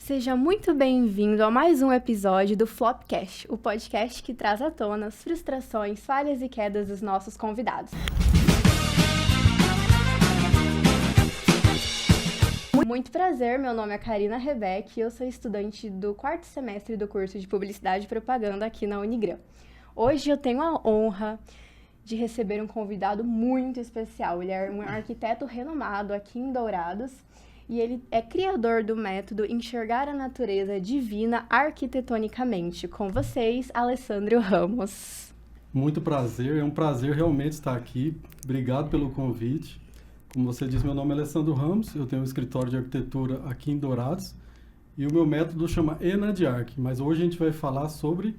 Seja muito bem-vindo a mais um episódio do Flopcast, o podcast que traz à tona as frustrações, falhas e quedas dos nossos convidados. Muito prazer, meu nome é Karina Rebeck e eu sou estudante do 4º semestre do curso de Publicidade e Propaganda aqui na Unigran. Hoje eu tenho a honra de receber um convidado muito especial. Ele é um arquiteto renomado aqui em Dourados e ele é criador do método Enxergar a Natureza Divina Arquitetonicamente. Com vocês, Alessandro Ramos. Muito prazer, é um prazer realmente estar aqui. Obrigado pelo convite. Como você disse, meu nome é Alessandro Ramos, eu tenho um escritório de arquitetura aqui em Dourados e o meu método chama ENADARC, mas hoje a gente vai falar sobre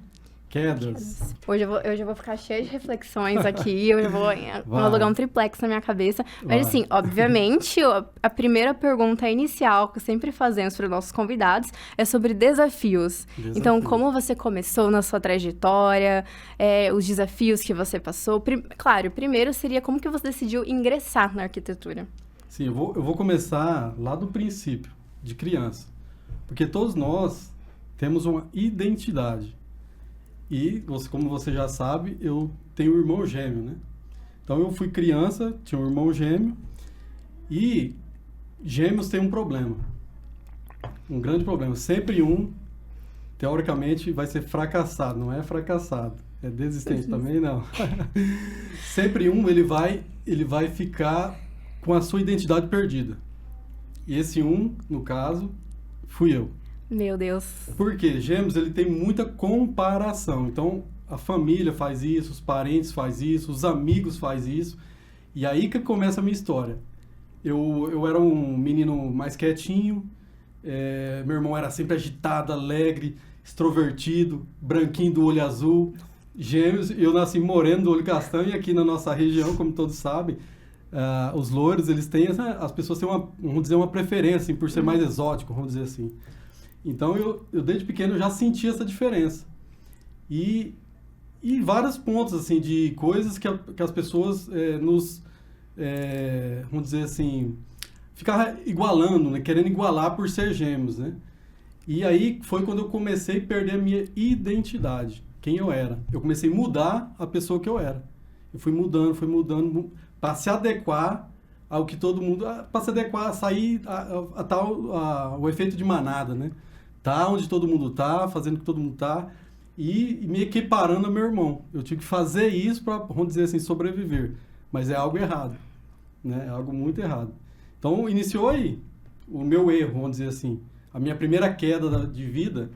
quedas. Hoje eu já vou ficar cheia de reflexões aqui, eu já vou alugar um triplex na minha cabeça. Mas assim, obviamente, a primeira pergunta inicial que sempre fazemos para os nossos convidados é sobre desafios. Então, como você começou na sua trajetória, os desafios que você passou. Claro, primeiro seria como que você decidiu ingressar na arquitetura. Sim, eu vou começar lá do princípio, de criança. Porque todos nós temos uma identidade. E, como você já sabe, eu tenho um irmão gêmeo, né? Então, eu fui criança, tinha um irmão gêmeo, e gêmeos têm um problema, um grande problema. Sempre um, teoricamente, vai ser fracassado, não é fracassado, é desistente também, não. Sempre um, ele vai ficar com a sua identidade perdida. E esse um, no caso, fui eu. Meu Deus. Por quê? Gêmeos, ele tem muita comparação. Então, a família faz isso, os parentes fazem isso, os amigos fazem isso. E aí que começa a minha história. Eu era um menino mais quietinho, meu irmão era sempre agitado, alegre, extrovertido, branquinho do olho azul. Gêmeos, eu nasci moreno do olho castanho, e aqui na nossa região, como todos sabem, os loiros, eles têm as pessoas têm vamos dizer, uma preferência assim, por ser mais exótico, vamos dizer assim. Então, eu desde pequeno já senti essa diferença. E vários pontos, assim, de coisas que as pessoas vamos dizer assim, ficavam igualando, né? Querendo igualar por ser gêmeos, né? E aí foi quando eu comecei a perder a minha identidade, quem eu era. Eu comecei a mudar a pessoa que eu era. Eu fui mudando, para se adequar ao que todo mundo... Para se adequar, sair o efeito de manada, né? Tá onde todo mundo tá, fazendo o que todo mundo tá, e me equiparando ao meu irmão. Eu tive que fazer isso para, vamos dizer assim, sobreviver. Mas é algo errado, né? É algo muito errado. Então, iniciou aí o meu erro, vamos dizer assim. A minha primeira queda de vida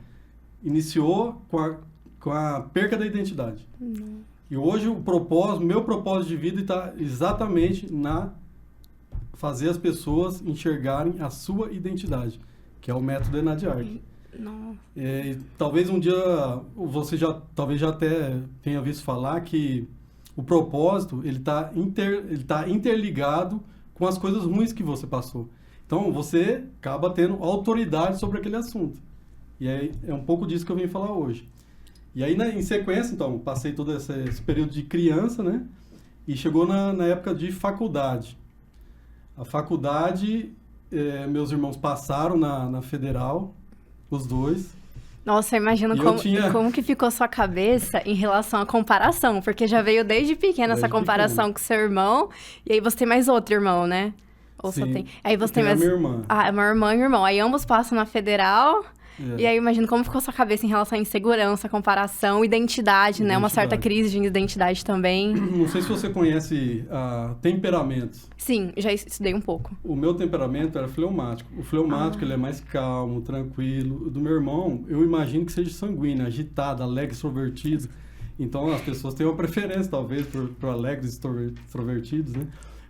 iniciou com a perca da identidade. E hoje o meu propósito de vida está exatamente na fazer as pessoas enxergarem a sua identidade, que é o método ENADARC. Talvez um dia você talvez já até tenha visto falar que o propósito ele tá interligado com as coisas ruins que você passou. Então você acaba tendo autoridade sobre aquele assunto. E aí é um pouco disso que eu vim falar hoje. E aí em sequência, então, passei todo esse período de criança, né? E chegou na época de faculdade. A faculdade, meus irmãos passaram na Federal, os dois. Nossa, eu imagino como que ficou sua cabeça em relação à comparação, porque já veio desde pequena essa comparação com seu irmão, e aí você tem mais outro irmão, né? Ou Sim, só tem... Aí você tem a mais... minha irmã. Uma irmã e um irmão. Aí ambos passam na Federal... E aí, eu imagino como ficou sua cabeça em relação à insegurança, comparação, identidade, né? Uma certa crise de identidade também. Não sei se você conhece temperamentos. Sim, já estudei um pouco. O meu temperamento era fleumático. O fleumático, ele é mais calmo, tranquilo. O do meu irmão, eu imagino que seja sanguíneo, agitado, alegre, extrovertido. Então, as pessoas têm uma preferência, talvez, por alegres, extrovertidos, né?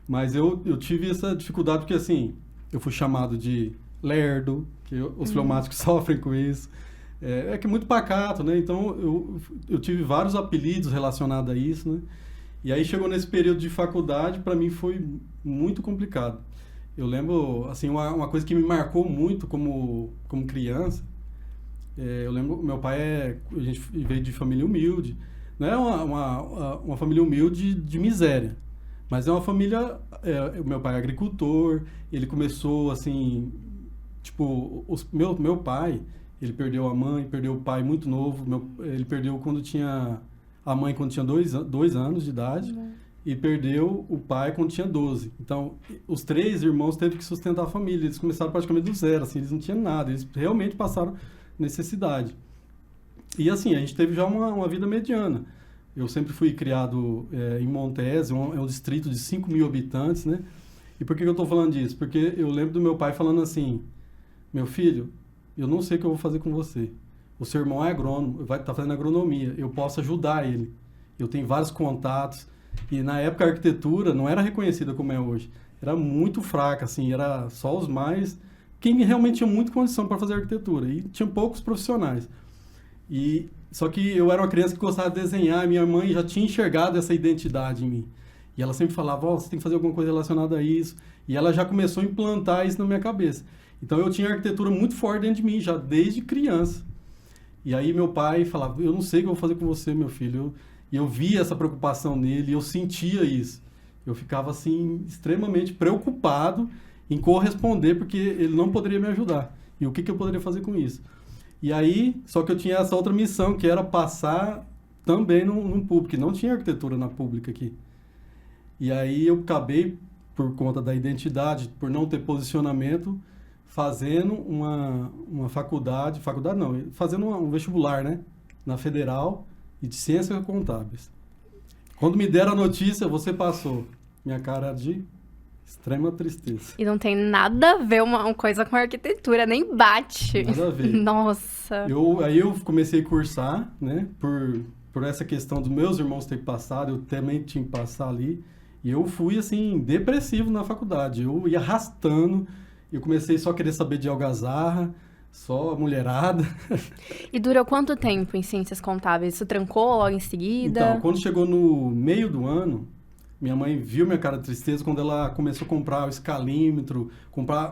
Mas eu tive essa dificuldade porque, assim, eu fui chamado de lerdo, que os fleumáticos sofrem com isso. É que é muito pacato, né? Então, eu tive vários apelidos relacionados a isso, né? E aí, chegou nesse período de faculdade, para mim foi muito complicado. Eu lembro, assim, uma coisa que me marcou muito como criança, eu lembro, meu pai a gente veio de família humilde, não é uma família humilde de miséria, mas é uma família, o meu pai é agricultor, ele começou, assim, tipo, meu pai, ele perdeu a mãe, perdeu o pai muito novo. Ele perdeu a mãe quando tinha 2 anos de idade. E perdeu o pai quando tinha 12. Então, os 3 irmãos teve que sustentar a família. Eles começaram praticamente do zero, assim, eles não tinham nada. Eles realmente passaram necessidade. E assim, a gente teve já uma vida mediana. Eu sempre fui criado em Montese, é um distrito de 5.000 habitantes, né? E por que eu estou falando disso? Porque eu lembro do meu pai falando assim, meu filho, eu não sei o que eu vou fazer com você. O seu irmão é agrônomo, vai estar fazendo agronomia, eu posso ajudar ele. Eu tenho vários contatos. E na época a arquitetura não era reconhecida como é hoje. Era muito fraca, assim, era só os mais... Quem realmente tinha muita condição para fazer arquitetura. E tinha poucos profissionais. Só que eu era uma criança que gostava de desenhar, e minha mãe já tinha enxergado essa identidade em mim. E ela sempre falava, você tem que fazer alguma coisa relacionada a isso. E ela já começou a implantar isso na minha cabeça. Então eu tinha arquitetura muito forte dentro de mim, já desde criança. E aí meu pai falava, eu não sei o que eu vou fazer com você, meu filho. E eu via essa preocupação nele, eu sentia isso. Eu ficava, assim, extremamente preocupado em corresponder, porque ele não poderia me ajudar. E o que eu poderia fazer com isso? E aí, só que eu tinha essa outra missão, que era passar também num público, não tinha arquitetura na pública aqui. E aí eu acabei, por conta da identidade, por não ter posicionamento, fazendo uma faculdade não, fazendo um vestibular, né, na Federal, e de Ciências Contábeis. Quando me deram a notícia, você passou. Minha cara era de extrema tristeza. E não tem nada a ver uma coisa com arquitetura, nem bate. Nada a ver. Nossa. Aí eu comecei a cursar, né? Por essa questão dos meus irmãos terem passado, eu também tinha que passar ali. E eu fui, assim, depressivo na faculdade. Eu ia arrastando. Eu comecei só a querer saber de algazarra. Só mulherada. E durou quanto tempo em Ciências Contábeis? Isso trancou logo em seguida? Então, quando chegou no meio do ano, minha mãe viu minha cara de tristeza quando ela começou a comprar o escalímetro,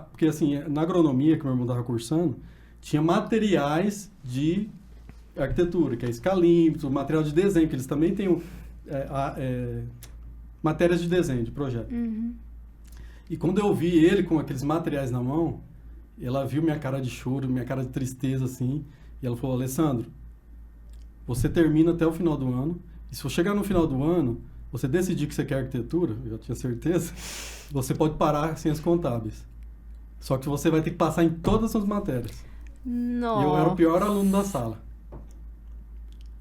porque assim, na agronomia que meu irmão estava cursando, tinha materiais de arquitetura, que é escalímetro, material de desenho, que eles também têm matérias de desenho, de projeto. Uhum. E quando eu vi ele com aqueles materiais na mão, ela viu minha cara de choro, minha cara de tristeza, assim, e ela falou, Alessandro, você termina até o final do ano, e se você chegar no final do ano, você decidir que você quer arquitetura, eu já tinha certeza, você pode parar Ciências Contábeis. Só que você vai ter que passar em todas as matérias. Não. E eu era o pior aluno da sala.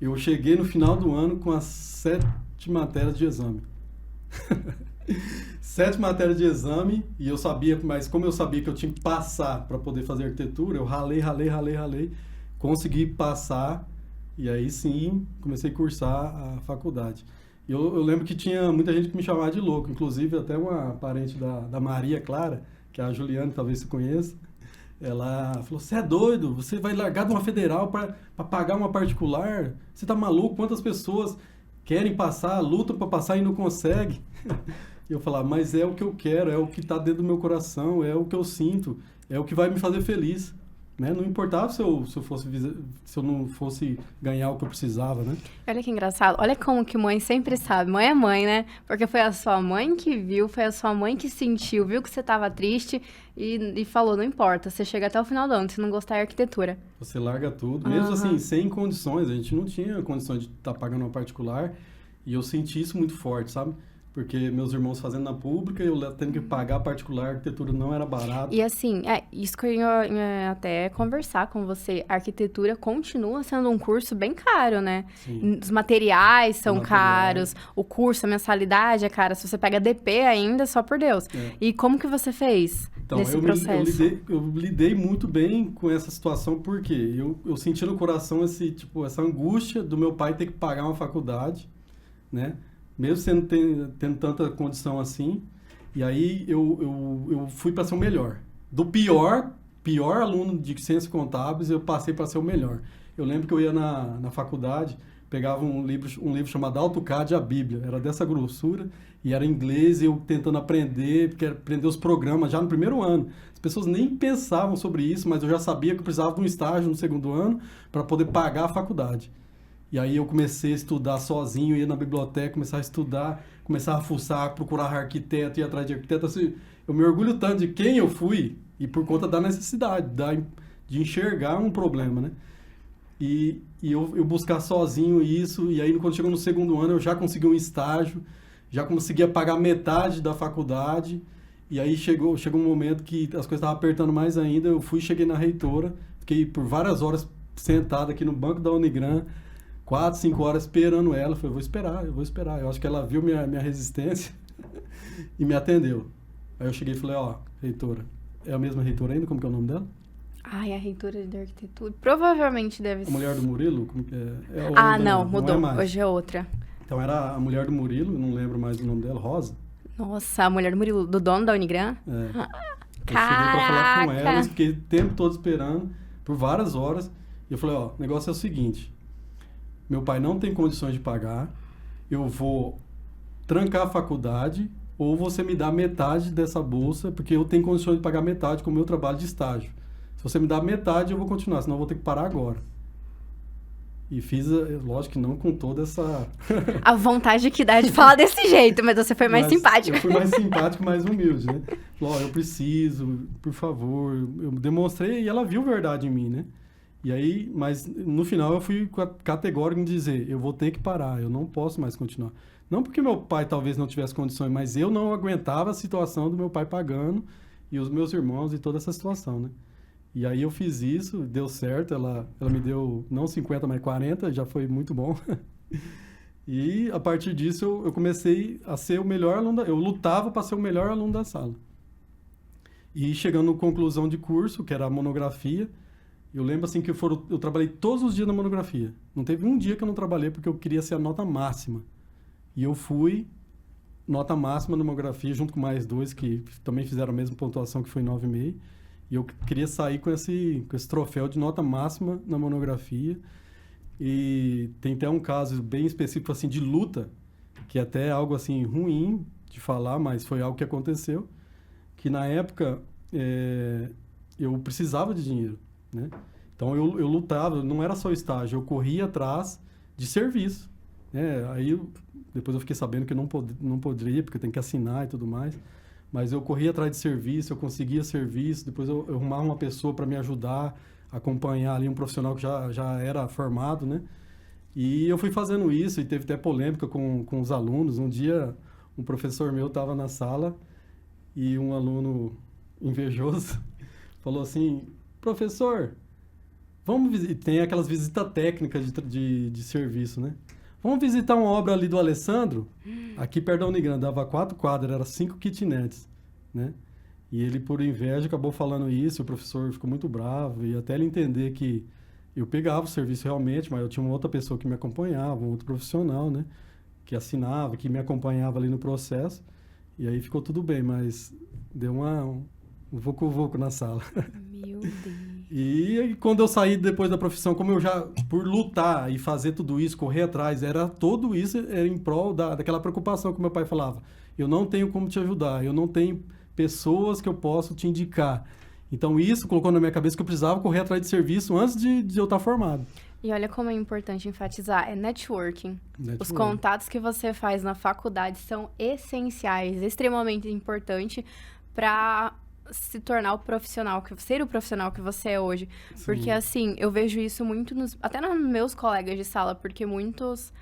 Eu cheguei no final do ano com as 7 matérias de exame. 7 matérias de exame, e eu sabia, mas como eu sabia que eu tinha que passar para poder fazer arquitetura, eu ralei, consegui passar, e aí sim, comecei a cursar a faculdade. Eu lembro que tinha muita gente que me chamava de louco, inclusive até uma parente da Maria Clara, que é a Juliana, talvez você conheça, ela falou, você é doido, você vai largar de uma federal para pagar uma particular? Você tá maluco? Quantas pessoas querem passar, lutam para passar e não conseguem? E eu falava, mas é o que eu quero, é o que está dentro do meu coração, é o que eu sinto, é o que vai me fazer feliz. Né? Não importava se eu não fosse ganhar o que eu precisava, né? Olha que engraçado. Olha como que mãe sempre sabe. Mãe é mãe, né? Porque foi a sua mãe que viu, foi a sua mãe que sentiu, viu que você estava triste e falou, não importa, você chega até o final do ano, se não gostar é arquitetura. Você larga tudo, mesmo assim, sem condições. A gente não tinha condições de estar pagando uma particular e eu senti isso muito forte, sabe? Porque meus irmãos fazendo na pública, eu tendo que pagar particular, a arquitetura não era barato. E assim, isso que eu ia até conversar com você, a arquitetura continua sendo um curso bem caro, né? Sim. Os materiais são caros, o curso, a mensalidade é cara. Se você pega DP ainda, só por Deus. É. E como que você fez nesse processo? Eu lidei muito bem com essa situação, porque eu senti no coração essa angústia do meu pai ter que pagar uma faculdade, né? Mesmo tendo tanta condição assim. E aí eu fui para ser o melhor. Do pior aluno de Ciências Contábeis, eu passei para ser o melhor. Eu lembro que eu ia na faculdade, pegava um livro chamado AutoCAD e a Bíblia. Era dessa grossura e era em inglês, e eu tentando aprender, porque era aprender os programas já no primeiro ano. As pessoas nem pensavam sobre isso, mas eu já sabia que eu precisava de um estágio no segundo ano para poder pagar a faculdade. E aí eu comecei a estudar sozinho, ia na biblioteca, começar a estudar, começar a fuçar, procurar arquiteto, ir atrás de arquiteto. Assim, eu me orgulho tanto de quem eu fui e por conta da necessidade, de enxergar um problema, né? E eu buscar sozinho isso, e aí quando chegou no segundo ano eu já consegui um estágio, já conseguia pagar metade da faculdade, e aí chegou um momento que as coisas estavam apertando mais ainda, cheguei na reitora, fiquei por várias horas sentado aqui no banco da Unigran, 4, 5 horas esperando ela, falei, eu vou esperar, eu acho que ela viu minha resistência e me atendeu. Aí eu cheguei e falei, ó, reitora, é a mesma reitora ainda? Como que é o nome dela? Ai, a reitora de arquitetura. Provavelmente deve ser. A mulher do Murilo? Como que é? Não, mudou. Não é Hoje é outra. Então era a mulher do Murilo, não lembro mais o nome dela, Rosa. Nossa, a mulher do Murilo, do dono da Unigran? É. Caraca! Eu cheguei pra falar com ela, fiquei o tempo todo esperando, por várias horas. E eu falei, ó, o negócio é o seguinte, meu pai não tem condições de pagar, eu vou trancar a faculdade, ou você me dá metade dessa bolsa, porque eu tenho condições de pagar metade com o meu trabalho de estágio. Se você me dá metade, eu vou continuar, senão eu vou ter que parar agora. E fiz, lógico que não com toda essa... A vontade que dá de falar desse jeito, mas você foi mais simpático. Eu fui mais simpático, mais humilde, né? Falou, ó, eu preciso, por favor. Eu demonstrei e ela viu verdade em mim, né? E aí, mas no final eu fui categórico em dizer, eu vou ter que parar, eu não posso mais continuar. Não porque meu pai talvez não tivesse condições, mas eu não aguentava a situação do meu pai pagando e os meus irmãos e toda essa situação, né? E aí eu fiz isso, deu certo, ela me deu não 50, mas 40, já foi muito bom. E a partir disso eu comecei a ser o melhor aluno, eu lutava para ser o melhor aluno da sala. E chegando na conclusão de curso, que era a monografia, eu lembro assim que eu trabalhei todos os dias na monografia. Não teve um dia que eu não trabalhei porque eu queria ser a nota máxima. E eu fui nota máxima na monografia, junto com mais 2 que também fizeram a mesma pontuação, que foi 9,5. E eu queria sair com esse troféu de nota máxima na monografia. E tem até um caso bem específico assim de luta, que é até algo assim ruim de falar, mas foi algo que aconteceu, que na época eu precisava de dinheiro, né? Então eu lutava, não era só estágio, eu corria atrás de serviço, né? Aí depois eu fiquei sabendo que não poderia, porque tem que assinar e tudo mais. Mas eu corria atrás de serviço, eu conseguia serviço, depois eu arrumava uma pessoa para me ajudar, acompanhar ali um profissional que já era formado, né? E eu fui fazendo isso e teve até polêmica com os alunos. Um dia, um professor meu estava na sala e um aluno invejoso falou assim, professor, vamos visitar... Tem aquelas visitas técnicas de serviço, né? Vamos visitar uma obra ali do Alessandro, aqui perto da Unigran, dava 4 quadras, era 5 kitnets, né? E ele, por inveja, acabou falando isso, o professor ficou muito bravo, e até ele entender que eu pegava o serviço realmente, mas eu tinha uma outra pessoa que me acompanhava, um outro profissional, né? Que assinava, que me acompanhava ali no processo, e aí ficou tudo bem, mas deu um vucu-vucu na sala. Meu Deus. E quando eu saí depois da profissão, como eu já, por lutar e fazer tudo isso, correr atrás, tudo isso era em prol daquela preocupação que meu pai falava. Eu não tenho como te ajudar, eu não tenho pessoas que eu posso te indicar. Então isso colocou na minha cabeça que eu precisava correr atrás de serviço antes de eu estar formado. E olha como é importante enfatizar, é networking. Os contatos que você faz na faculdade são essenciais, extremamente importantes para se tornar ser o profissional que você é hoje. Sim. Porque, assim, eu vejo isso muito até nos meus colegas de sala, porque muitos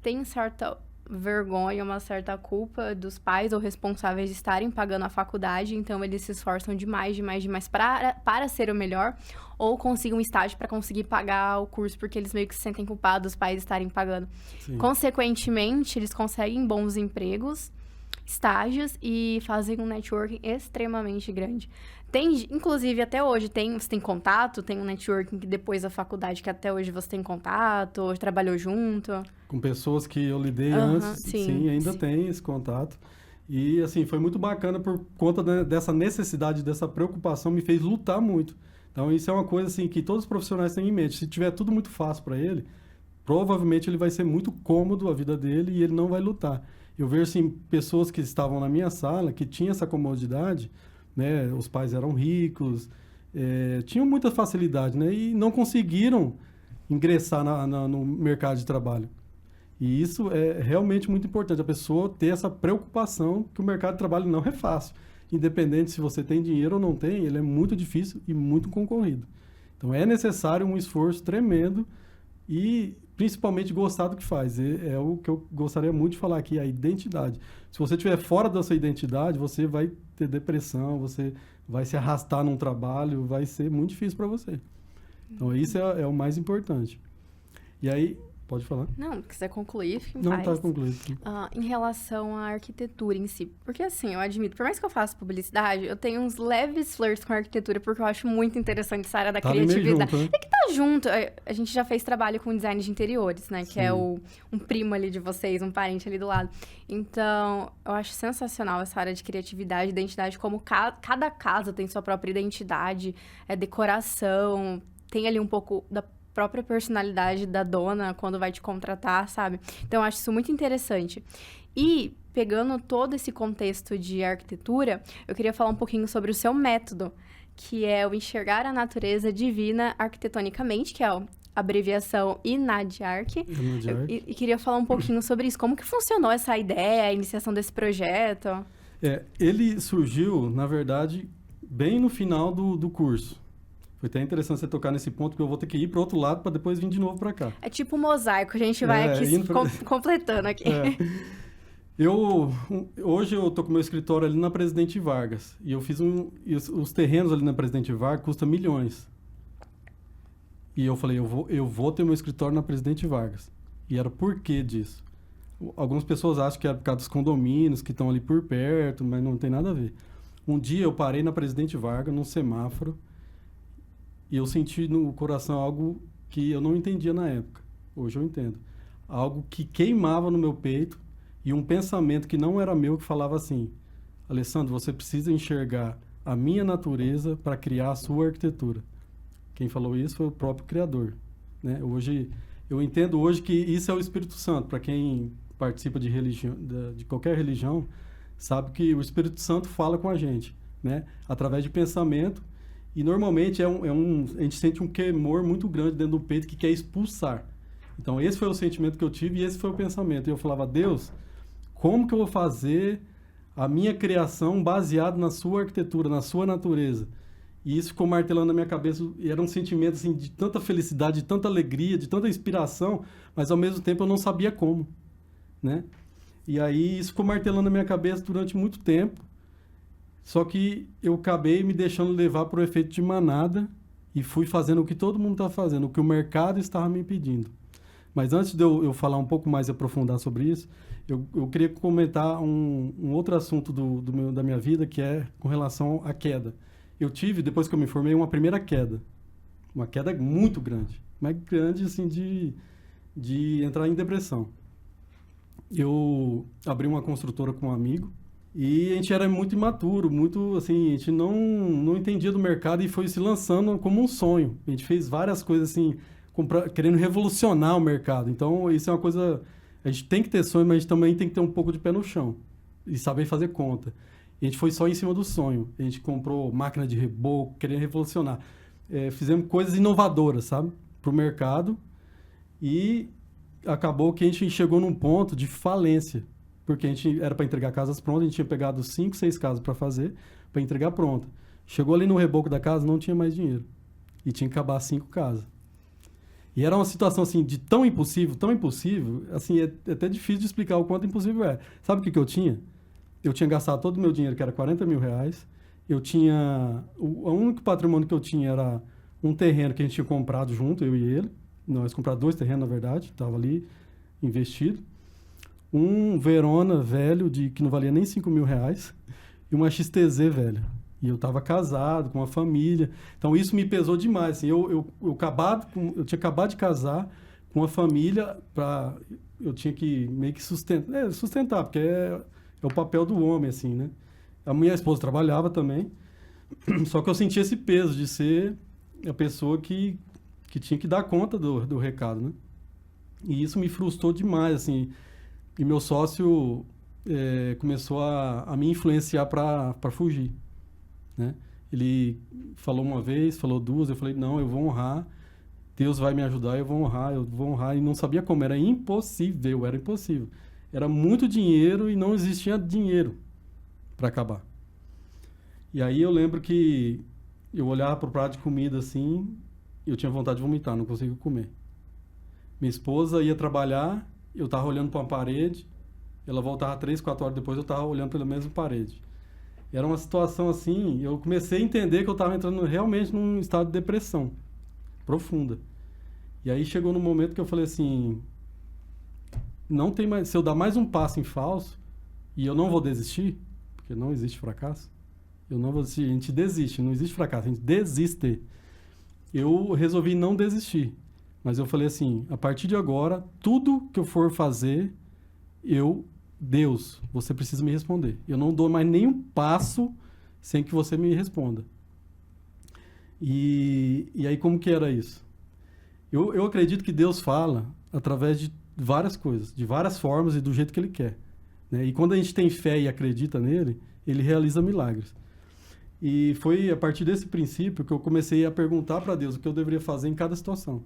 têm certa vergonha, uma certa culpa dos pais ou responsáveis de estarem pagando a faculdade, então eles se esforçam demais para ser o melhor, ou conseguem um estágio para conseguir pagar o curso, porque eles meio que se sentem culpados dos pais estarem pagando. Sim. Consequentemente, eles conseguem bons empregos, estágios e fazem um networking extremamente grande. Inclusive, até hoje, você tem contato? Tem um networking que depois da faculdade, que até hoje você tem contato? Ou trabalhou junto? Com pessoas que eu lidei antes, sim, ainda tem esse contato. E, assim, foi muito bacana por conta dessa necessidade, dessa preocupação, me fez lutar muito. Então, isso é uma coisa, assim, que todos os profissionais têm em mente. Se tiver tudo muito fácil para ele, provavelmente ele vai ser muito cômodo a vida dele e ele não vai lutar. Eu vejo, assim, pessoas que estavam na minha sala, que tinham essa comodidade, né? Os pais eram ricos, tinham muita facilidade, né? E não conseguiram ingressar no mercado de trabalho. E isso é realmente muito importante, a pessoa ter essa preocupação que o mercado de trabalho não é fácil. Independente se você tem dinheiro ou não tem, ele é muito difícil e muito concorrido. Então é necessário um esforço tremendo e principalmente gostar do que faz. É o que eu gostaria muito de falar aqui, a identidade. Se você estiver fora da sua identidade, você vai ter depressão, você vai se arrastar num trabalho, vai ser muito difícil para você. Então isso é o mais importante. E aí, pode falar. Não, se quiser concluir, fique em Não, paz. tá concluído. Em relação à arquitetura em si. Porque assim, eu admito, por mais que eu faça publicidade, eu tenho uns leves flirts com a arquitetura, porque eu acho muito interessante essa área da Tá ali meio criatividade. junto, né? É que tá junto. A gente já fez trabalho com design de interiores, né? Que é um primo ali de vocês, um parente ali do lado. Então, eu acho sensacional essa área de criatividade, identidade, como cada casa tem sua própria identidade, decoração, tem ali um pouco da própria personalidade da dona quando vai te contratar, sabe? Então, eu acho isso muito interessante. E, pegando todo esse contexto de arquitetura, eu queria falar um pouquinho sobre o seu método, que é o enxergar a natureza divina arquitetonicamente, que é a abreviação INADIARC. E queria falar um pouquinho sobre isso. Como que funcionou essa ideia, a iniciação desse projeto? Ele surgiu, na verdade, bem no final do curso. Foi até interessante você tocar nesse ponto, porque eu vou ter que ir para o outro lado para depois vir de novo para cá. É tipo um mosaico, a gente vai aqui completando aqui. Hoje eu tô com meu escritório ali na Presidente Vargas. E eu fiz os terrenos ali na Presidente Vargas custam milhões. E eu falei, eu vou ter meu escritório na Presidente Vargas. E era o porquê disso. Algumas pessoas acham que é por causa dos condomínios que estão ali por perto, mas não tem nada a ver. Um dia eu parei na Presidente Vargas, num semáforo, e eu senti no coração algo que eu não entendia na época. Hoje eu entendo. Algo que queimava no meu peito e um pensamento que não era meu que falava assim: Alessandro, você precisa enxergar a minha natureza para criar a sua arquitetura. Quem falou isso foi o próprio Criador, né? Eu entendo hoje que isso é o Espírito Santo. Para quem participa de religião, de qualquer religião, sabe que o Espírito Santo fala com a gente, né? Através de pensamento. E normalmente a gente sente um queimor muito grande dentro do peito que quer expulsar. Então esse foi o sentimento que eu tive e esse foi o pensamento. E eu falava: Deus, como que eu vou fazer a minha criação baseada na sua arquitetura, na sua natureza? E isso ficou martelando na minha cabeça. E era um sentimento assim, de tanta felicidade, de tanta alegria, de tanta inspiração, mas ao mesmo tempo eu não sabia como, né? E aí isso ficou martelando na minha cabeça durante muito tempo. Só que eu acabei me deixando levar por efeito de manada e fui fazendo o que todo mundo está fazendo, o que o mercado estava me pedindo. Mas antes de eu falar um pouco mais e aprofundar sobre isso, eu queria comentar um outro assunto da minha vida, que é com relação à queda. Eu tive, depois que eu me formei, uma primeira queda. Uma queda muito grande. Mas grande, assim, de entrar em depressão. Eu abri uma construtora com um amigo, e a gente era muito imaturo, muito, assim, a gente não entendia do mercado e foi se lançando como um sonho. A gente fez várias coisas, assim, querendo revolucionar o mercado. Então, isso é uma coisa... A gente tem que ter sonho, mas a gente também tem que ter um pouco de pé no chão e saber fazer conta. E a gente foi só em cima do sonho. A gente comprou máquina de reboco, querendo revolucionar. Fizemos coisas inovadoras, sabe? Para o mercado. E acabou que a gente chegou num ponto de falência. Porque a gente era para entregar casas prontas, a gente tinha pegado 5, 6 casas para fazer, para entregar pronta. Chegou ali no reboco da casa, não tinha mais dinheiro. E tinha que acabar 5 casas. E era uma situação, assim, de tão impossível, assim, é até difícil de explicar o quanto impossível é. Sabe o que eu tinha? Eu tinha gastado todo o meu dinheiro, que era R$40 mil. Eu tinha... O único patrimônio que eu tinha era um terreno que a gente tinha comprado junto, eu e ele. Nós compramos 2 terrenos, na verdade, estava ali investido. Um Verona velho, que não valia nem R$5 mil, e uma XTZ velha. E eu estava casado, com uma família. Então, isso me pesou demais. Assim, eu tinha acabado de casar com uma família, eu tinha que meio que sustentar, porque é o papel do homem, assim, né? A minha esposa trabalhava também, só que eu sentia esse peso de ser a pessoa que tinha que dar conta do recado, né? E isso me frustrou demais, assim. E meu sócio começou a me influenciar para fugir, né? Ele falou uma vez, falou 2, eu falei: não, eu vou honrar. Deus vai me ajudar, eu vou honrar, e não sabia como, era impossível. Era muito dinheiro e não existia dinheiro para acabar. E aí eu lembro que eu olhava pro prato de comida assim, eu tinha vontade de vomitar, não conseguia comer. Minha esposa ia trabalhar, eu tava olhando para uma parede, ela voltava 3, 4 horas depois, eu tava olhando pela mesma parede. Era uma situação assim, eu comecei a entender que eu estava entrando realmente num estado de depressão profunda. E aí chegou no momento que eu falei assim, não tem mais, se eu dar mais um passo em falso, e eu não vou desistir, porque não existe fracasso, eu não vou desistir, a gente desiste, não existe fracasso, a gente desiste. Eu resolvi não desistir, mas eu falei assim, a partir de agora, tudo que eu for fazer, Deus, você precisa me responder. Eu não dou mais nenhum passo sem que você me responda. E aí como que era isso? Eu acredito que Deus fala através de várias coisas, de várias formas e do jeito que Ele quer, né? E quando a gente tem fé e acredita nele, Ele realiza milagres. E foi a partir desse princípio que eu comecei a perguntar para Deus o que eu deveria fazer em cada situação.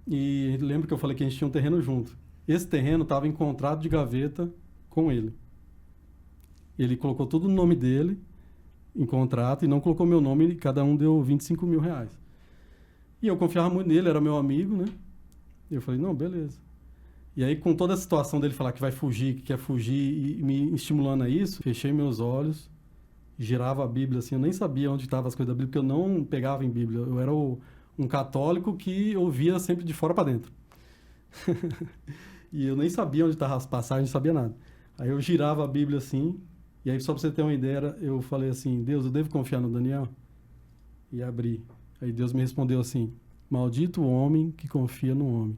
E lembro que eu falei que a gente tinha um terreno junto. Esse terreno estava em contrato de gaveta com ele. Ele colocou tudo no nome dele, em contrato, e não colocou meu nome, e cada um deu 25 mil reais. E eu confiava muito nele, era meu amigo, né? E eu falei, não, beleza. E aí, com toda a situação dele falar que vai fugir, que quer fugir, e me estimulando a isso, fechei meus olhos, girava a Bíblia assim, eu nem sabia onde estavam as coisas da Bíblia, porque eu não pegava em Bíblia. Eu era um católico que ouvia sempre de fora para dentro. E eu nem sabia onde estavam as passagens, não sabia nada. Aí eu girava a Bíblia assim, e aí só para você ter uma ideia, eu falei assim, Deus, eu devo confiar no Daniel? E abri. Aí Deus me respondeu assim, maldito o homem que confia no homem.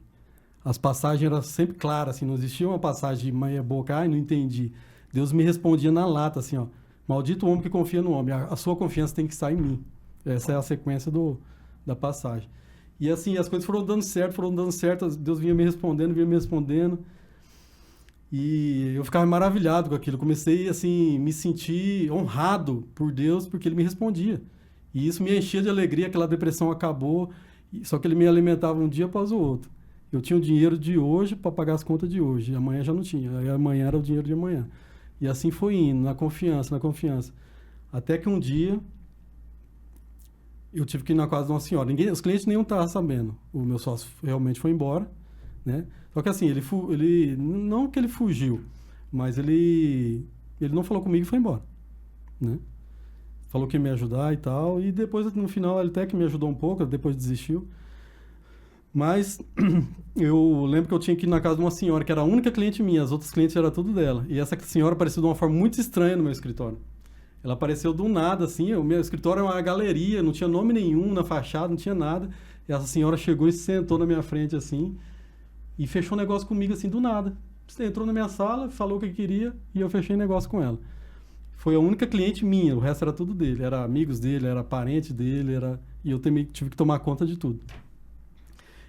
As passagens eram sempre claras, assim, não existia uma passagem de meia boca, ai, não entendi. Deus me respondia na lata, assim, ó, maldito o homem que confia no homem, a sua confiança tem que estar em mim. Essa é a sequência da passagem. E assim, as coisas foram dando certo, Deus vinha me respondendo, e eu ficava maravilhado com aquilo. Comecei, assim, me sentir honrado por Deus, porque Ele me respondia. E isso me enchia de alegria, aquela depressão acabou, só que Ele me alimentava um dia após o outro. Eu tinha o dinheiro de hoje para pagar as contas de hoje, e amanhã já não tinha, aí amanhã era o dinheiro de amanhã. E assim foi indo, na confiança. Até que um dia eu tive que ir na casa de uma senhora. Os clientes nenhum estavam sabendo. O meu sócio realmente foi embora, né? Só que assim, ele não que ele fugiu, mas ele não falou comigo e foi embora, né? Falou que ia me ajudar e tal, e depois, no final, ele até que me ajudou um pouco, depois desistiu. Mas eu lembro que eu tinha que ir na casa de uma senhora, que era a única cliente minha, as outras clientes eram tudo dela. E essa senhora apareceu de uma forma muito estranha no meu escritório. Ela apareceu do nada, assim, o meu escritório era uma galeria, não tinha nome nenhum na fachada, não tinha nada. E essa senhora chegou e sentou na minha frente, assim, e fechou um negócio comigo, assim, do nada. Você entrou na minha sala, falou o que queria, e eu fechei negócio com ela. Foi a única cliente minha, o resto era tudo dele. Era amigos dele, era parente dele, e eu tive que tomar conta de tudo.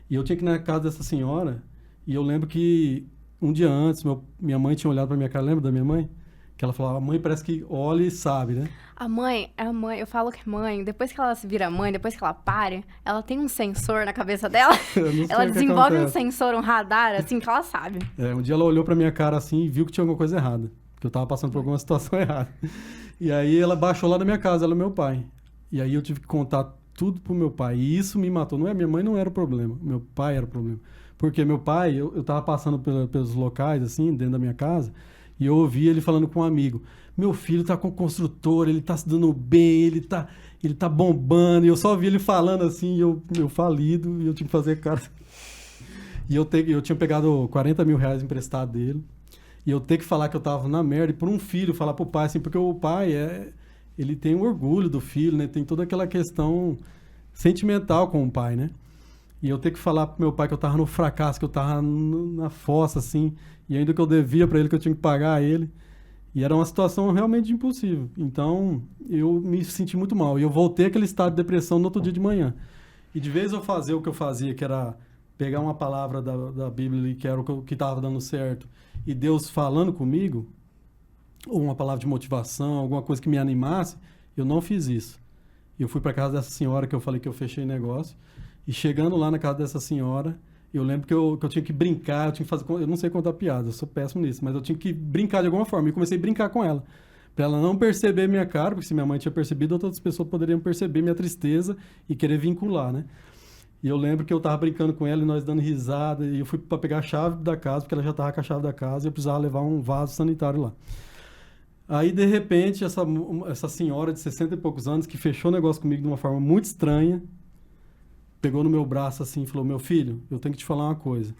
E eu tinha que ir na casa dessa senhora, e eu lembro que um dia antes, minha mãe tinha olhado pra minha cara, lembra da minha mãe? Que ela falava, a mãe parece que olha e sabe, né? A mãe, eu falo que mãe, depois que ela se vira mãe, depois que ela pare, ela tem um sensor na cabeça dela, ela desenvolve um sensor, um radar, assim, que ela sabe. Um dia ela olhou pra minha cara assim e viu que tinha alguma coisa errada, que eu tava passando por alguma situação errada. E aí ela baixou lá da minha casa, ela é meu pai. E aí eu tive que contar tudo pro meu pai. E isso me matou. Minha mãe não era o problema. Meu pai era o problema. Porque meu pai, eu tava passando pelos locais, assim, dentro da minha casa, e eu ouvi ele falando com um amigo. Meu filho tá com construtor, ele tá se dando bem, ele tá bombando. E eu só ouvi ele falando assim, eu falido, e eu tinha que fazer cara. E eu tinha pegado 40 mil reais emprestado dele. E eu ter que falar que eu tava na merda, e por um filho, falar pro pai, assim, porque o pai ele tem o orgulho do filho, né? Tem toda aquela questão sentimental com o pai, né? E eu ter que falar pro meu pai que eu tava no fracasso, que eu tava na fossa, assim, e ainda que eu devia pra ele, que eu tinha que pagar a ele. E era uma situação realmente impossível. Então, eu me senti muito mal. E eu voltei àquele estado de depressão no outro dia de manhã. E de vez eu fazer o que eu fazia, que era pegar uma palavra da Bíblia, que era o que estava dando certo, e Deus falando comigo, ou uma palavra de motivação, alguma coisa que me animasse, eu não fiz isso. Eu fui para casa dessa senhora que eu falei que eu fechei negócio, E chegando lá na casa dessa senhora, eu lembro que eu tinha que brincar, eu tinha que fazer... Eu não sei contar piada, eu sou péssimo nisso, mas eu tinha que brincar de alguma forma. E comecei a brincar com ela. Pra ela não perceber minha cara, porque se minha mãe tinha percebido, outras pessoas poderiam perceber minha tristeza e querer vincular, né? E eu lembro que eu tava brincando com ela e nós dando risada, e eu fui para pegar a chave da casa, porque ela já tava com a chave da casa e eu precisava levar um vaso sanitário lá. Aí, de repente, essa senhora de 60 e poucos anos, que fechou o negócio comigo de uma forma muito estranha, pegou no meu braço assim e falou: meu filho, eu tenho que te falar uma coisa.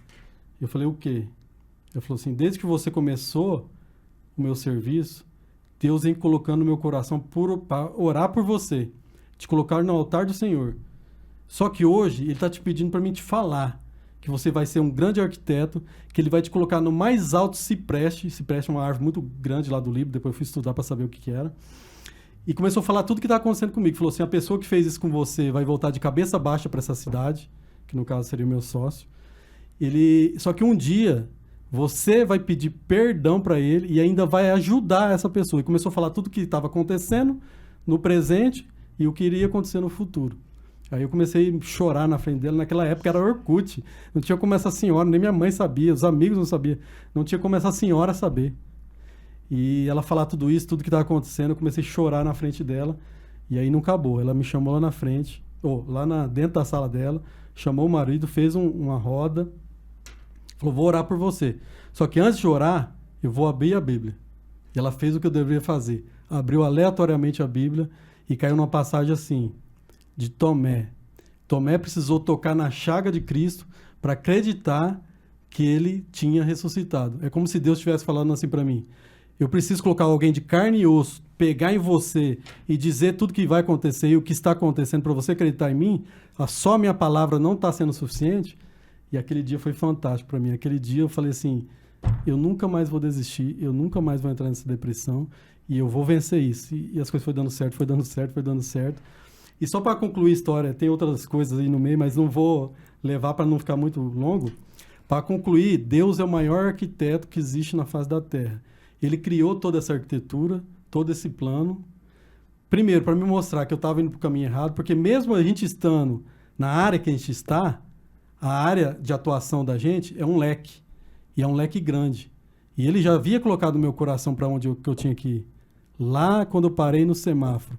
Eu falei: o quê? Ela falou assim: desde que você começou o meu serviço, Deus vem colocando no meu coração para orar por você, te colocar no altar do Senhor. Só que hoje Ele está te pedindo para mim te falar que você vai ser um grande arquiteto, que Ele vai te colocar no mais alto cipreste. Cipreste é uma árvore muito grande lá do Líbano, depois eu fui estudar para saber o que era. E começou a falar tudo que está acontecendo comigo. Falou assim: a pessoa que fez isso com você vai voltar de cabeça baixa para essa cidade, que no caso seria o meu sócio. Só que um dia você vai pedir perdão para ele e ainda vai ajudar essa pessoa. E começou a falar tudo o que estava acontecendo no presente e o que iria acontecer no futuro. Aí eu comecei a chorar na frente dela. Naquela época era Orkut. Não tinha como essa senhora, nem minha mãe sabia, os amigos não sabiam. Não tinha como essa senhora saber. E ela falar tudo isso, tudo que estava acontecendo, eu comecei a chorar na frente dela. E aí não acabou. Ela me chamou lá na frente, dentro da sala dela, chamou o marido, fez uma roda, falou: vou orar por você. Só que antes de orar, eu vou abrir a Bíblia. E ela fez o que eu deveria fazer. Abriu aleatoriamente a Bíblia e caiu numa passagem assim, de Tomé. Tomé precisou tocar na chaga de Cristo para acreditar que ele tinha ressuscitado. É como se Deus estivesse falando assim para mim: eu preciso colocar alguém de carne e osso, pegar em você e dizer tudo que vai acontecer e o que está acontecendo para você acreditar em mim. Só minha palavra não está sendo suficiente. E aquele dia foi fantástico para mim. Aquele dia eu falei assim: eu nunca mais vou desistir, eu nunca mais vou entrar nessa depressão e eu vou vencer isso. E as coisas foi dando certo, foi dando certo, foi dando certo. E só para concluir a história, tem outras coisas aí no meio, mas não vou levar para não ficar muito longo. Para concluir, Deus é o maior arquiteto que existe na face da Terra. Ele criou toda essa arquitetura, todo esse plano. Primeiro, para me mostrar que eu estava indo para o caminho errado, porque mesmo a gente estando na área que a gente está, a área de atuação da gente é um leque. E é um leque grande. E ele já havia colocado no meu coração para onde que eu tinha que ir. Lá, quando eu parei no semáforo: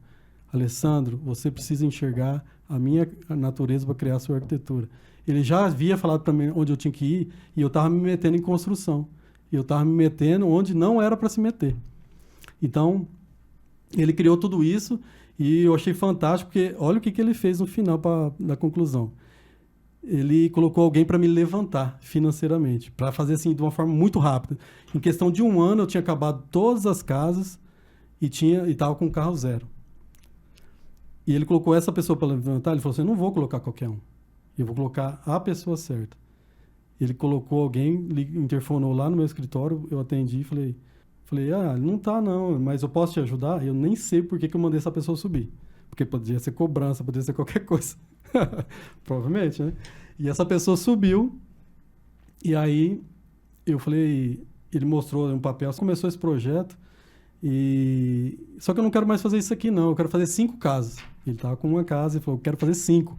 Alessandro, você precisa enxergar a minha natureza para criar a sua arquitetura. Ele já havia falado para mim onde eu tinha que ir e eu estava me metendo em construção. E eu estava me metendo onde não era para se meter. Então, ele criou tudo isso e eu achei fantástico, porque olha o que ele fez no final da conclusão. Ele colocou alguém para me levantar financeiramente, para fazer assim de uma forma muito rápida. Em questão de 1 ano, eu tinha acabado todas as casas e estava com um carro zero. E ele colocou essa pessoa para levantar. Ele falou assim: eu não vou colocar qualquer um, eu vou colocar a pessoa certa. Ele colocou alguém, interfonou lá no meu escritório, eu atendi e falei: não tá não, mas eu posso te ajudar? Eu nem sei por que eu mandei essa pessoa subir. Porque podia ser cobrança, podia ser qualquer coisa. Provavelmente, né? E essa pessoa subiu, e aí eu falei, ele mostrou um papel, começou esse projeto, só que eu não quero mais fazer isso aqui não, eu quero fazer 5 casas. Ele estava com uma casa e falou: eu quero fazer 5.